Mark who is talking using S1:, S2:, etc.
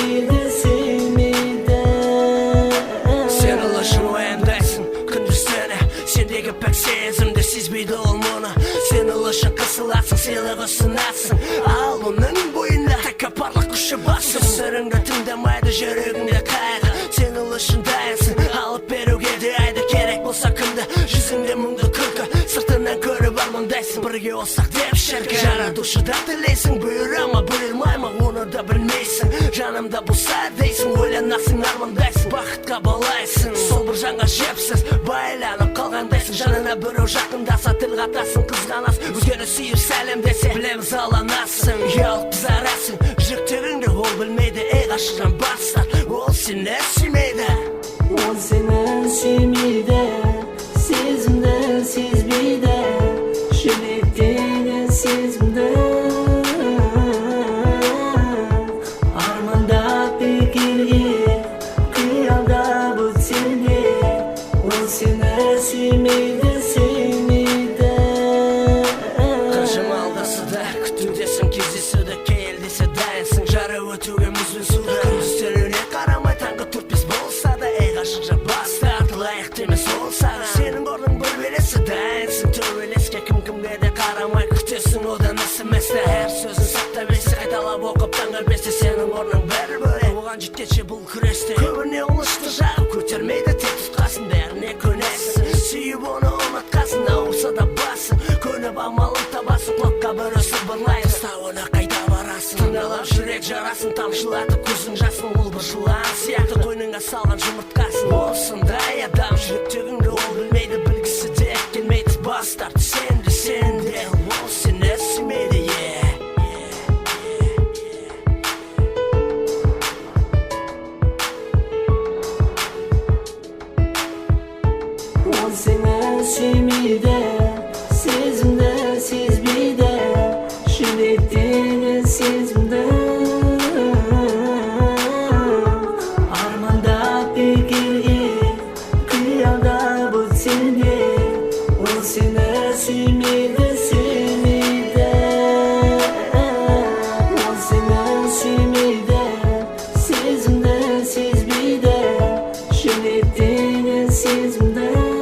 S1: sümeydi sümeydi.
S2: Sen ulaşın oyandaysan gündüzleri, sendeki pek sezimde sezmeydi olmana. Sen ulaşın kısılatsın, silahı sınatsın, al onun boyunda tek parlak kuşa bassın. Sözlerimde tındamaydı жүрегіңде kaygı, sen ulaşın dayansın, alıp beruge de ayda gerek bolsa kımda. Yüzünde мұңды күлкі, sırtынан көріп армандайсың, бірге olsak деп шіркін. Жаратушыдан тілейсің, бұйырама бұйырмайма оны да білмейсің. Жанымда болса дейсің, ойланасың армандайсың, бақытқа балайсың. Сол бір жанға жепсіз байланып қалғандайсың, жанына біреу жақындаса тіл қатасың, қызғанасың. Өзгені сүйіп сәлемдесе білеміз аланасың, ұялып қызарасың. Жүректеріңді ол білмейді, ей ғашығын бастар, ол сені сүймейді.
S1: O seni sümeydi, sezimde sezmeydi, şürettiğini sezimde. Armanda fikirge, kıyalda bu seni. O seni sümeydi, sümeydi.
S2: Қажым алдасыда, күтудесің, кездесуді кейел десе дайынсың. Жары өтуге мұзбен суда, күндіздеріне қарамай таңғы 4-5 болса да, ей ғашық жан бастар лайықты емес олса да. Сенің орның бөлмелесі дайынсың, төбелеске кім-кімге де қарамай күтесің, одан смс-те әр сөзін сақтап есе қайталап оқып таңғы 5-те. Сенің орның бір бөлек, оған жеткенше бұл күресте көбіне ұлышты жағып көтермейді, тек тұтқасын, бәріне көнесің. Сүйіп оны ұнатқасын, ауырса да басын, көніп амалын табасың, құлаққа бір өсіп барлайын, тастауына қайда барасың. Тыңдалап жүрек жарасын, тамшылатып көзің жасын, ол бір жылан сияқты қойныңа салған жұмыртқасын. Ол сондай адам, жүректегіңді ол білмейді, білгісі де келмейді, бас тарты сенде, сенде, ол сені сүймейді.
S1: O seni sümeydi, sezimde sezmeydi, şürettiğini sezimde. Armanda fikirge, kıyalda bu seni. O seni sümeydi, sümeydi. O seni sümeydi, sezimde sezmeydi, şürettiğini sezimde.